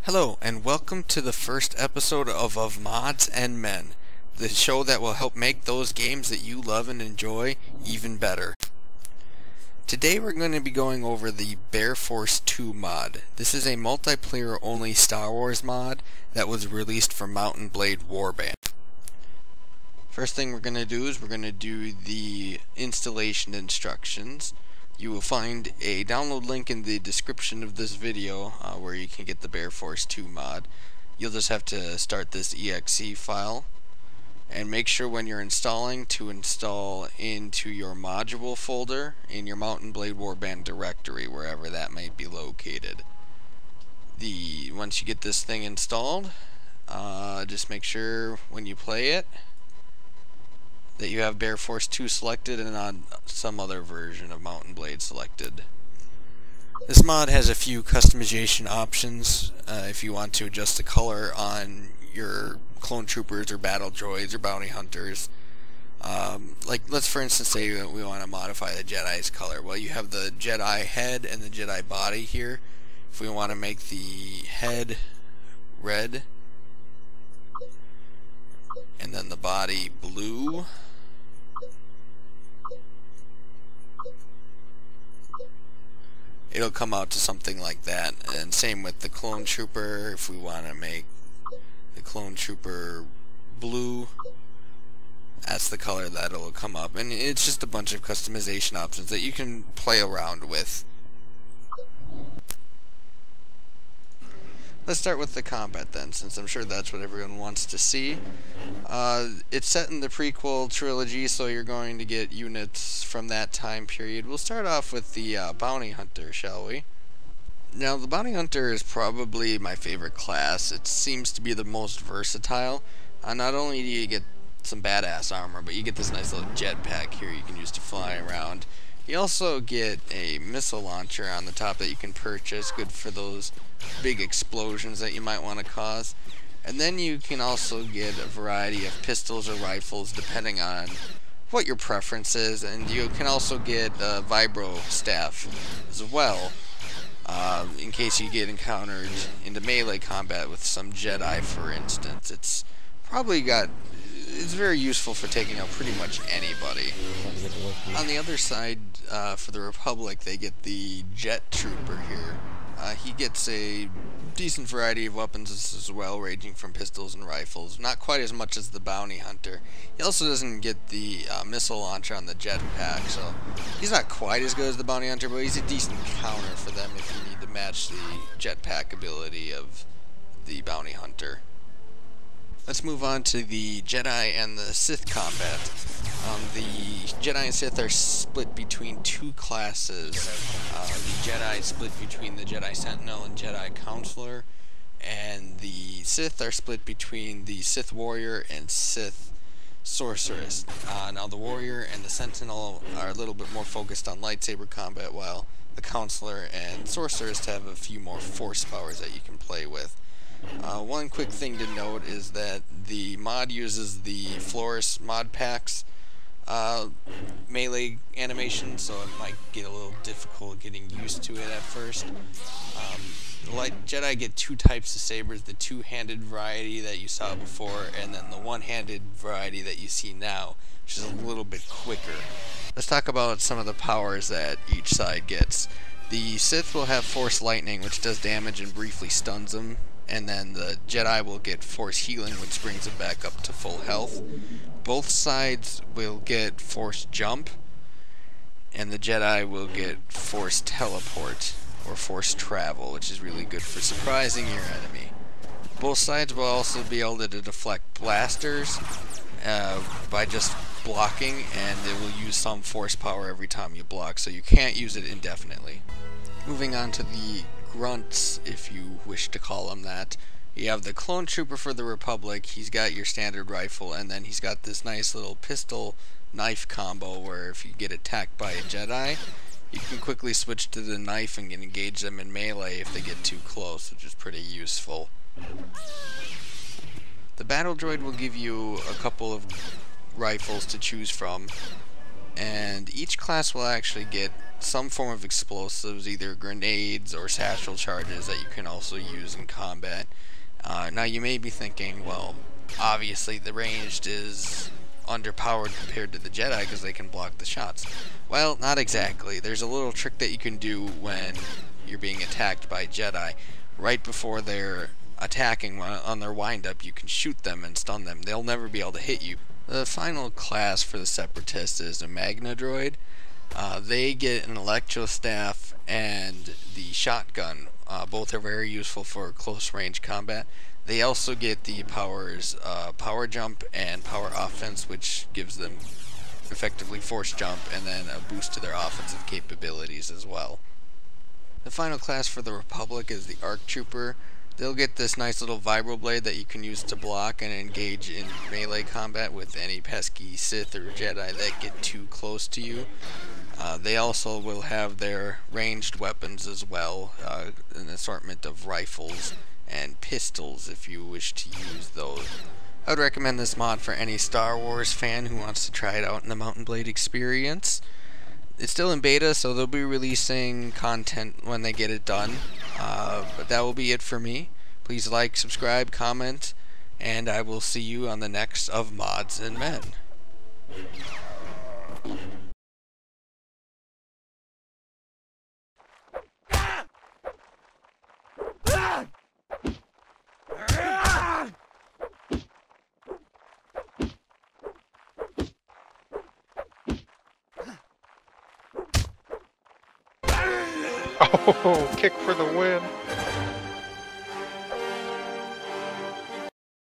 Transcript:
Hello, and welcome to the first episode of Mods and Men, the show that will help make those games that you love and enjoy even better. Today we're going to be going over the Bear Force 2 mod. This is a multiplayer only Star Wars mod that was released for Mount and Blade Warband. First thing we're going to do is we're going to do the installation instructions. You will find a download link in the description of this video where you can get the Bear Force 2 mod. You'll just have to start this exe file and make sure when you're installing to install into your module folder in your Mount and Blade Warband directory, wherever that might be located. Once you get this thing installed, just make sure when you play it that you have Bear Force 2 selected and on some other version of Mount and Blade selected. This mod has a few customization options if you want to adjust the color on your clone troopers or battle droids or bounty hunters. Like, let's for instance say we want to modify the Jedi's color. Well, you have the Jedi head and the Jedi body here. If we want to make the head red and then the body blue, it'll come out to something like that. And same with the clone trooper. If we want to make the clone trooper blue, that's the color that'll come up. And it's just a bunch of customization options that you can play around with. Let's start with the combat then, since I'm sure that's what everyone wants to see. It's set in the prequel trilogy, so you're going to get units from that time period. We'll start off with the bounty hunter, shall we? Now, the bounty hunter is probably my favorite class. It seems to be the most versatile. Not only do you get some badass armor, but you get this nice little jetpack here you can use to fly around. You also get a missile launcher on the top that you can purchase, good for those big explosions that you might want to cause. And then you can also get a variety of pistols or rifles depending on what your preference is, and you can also get a vibro staff as well in case you get encountered into melee combat with some Jedi, for instance. It's very useful for taking out pretty much anybody. On the other side, for the Republic, they get the Jet Trooper here. He gets a decent variety of weapons as well, ranging from pistols and rifles. Not quite as much as the Bounty Hunter. He also doesn't get the missile launcher on the jetpack, so he's not quite as good as the Bounty Hunter, but he's a decent counter for them if you need to match the jetpack ability of the Bounty Hunter. Let's move on to the Jedi and the Sith combat. The Jedi and Sith are split between two classes. The Jedi split between the Jedi Sentinel and Jedi Counselor, and the Sith are split between the Sith Warrior and Sith Sorceress. Now the Warrior and the Sentinel are a little bit more focused on lightsaber combat, while the Counselor and Sorceress have a few more force powers that you can play with. One quick thing to note is that the mod uses the Flores mod packs melee animation, so it might get a little difficult getting used to it at first. The Light Jedi get two types of sabers, the two-handed variety that you saw before, and then the one-handed variety that you see now, which is a little bit quicker. Let's talk about some of the powers that each side gets. The Sith will have Force Lightning, which does damage and briefly stuns them. And then the Jedi will get Force Healing, which brings it back up to full health. Both sides will get Force Jump, and the Jedi will get Force Teleport, or Force Travel, which is really good for surprising your enemy. Both sides will also be able to deflect blasters by just blocking, and it will use some force power every time you block, so you can't use it indefinitely. Moving on to the grunts, if you wish to call them that. You have the clone trooper for the Republic. He's got your standard rifle, and then he's got this nice little pistol knife combo where if you get attacked by a Jedi, you can quickly switch to the knife and engage them in melee if they get too close, which is pretty useful. The battle droid will give you a couple of rifles to choose from. and each class will actually get some form of explosives, either grenades or satchel charges that you can also use in combat. Now you may be thinking, well, obviously the ranged is underpowered compared to the Jedi because they can block the shots. Well, not exactly. There's a little trick that you can do when you're being attacked by Jedi. Right before they're attacking on their wind-up, you can shoot them and stun them. They'll never be able to hit you. The final class for the Separatists is a Magna Droid. They get an Electro Staff and the Shotgun. Both are very useful for close range combat. They also get the powers Power Jump and Power Offense, which gives them effectively Force Jump and then a boost to their offensive capabilities as well. The final class for the Republic is the Arc Trooper. They'll get this nice little vibroblade that you can use to block and engage in melee combat with any pesky Sith or Jedi that get too close to you. They also will have their ranged weapons as well, an assortment of rifles and pistols if you wish to use those. I would recommend this mod for any Star Wars fan who wants to try it out in the Mountain Blade experience. It's still in beta, so they'll be releasing content when they get it done. But that will be it for me. Please like, subscribe, comment, and I will see you on the next of Mods and Men. Oh, kick for the win.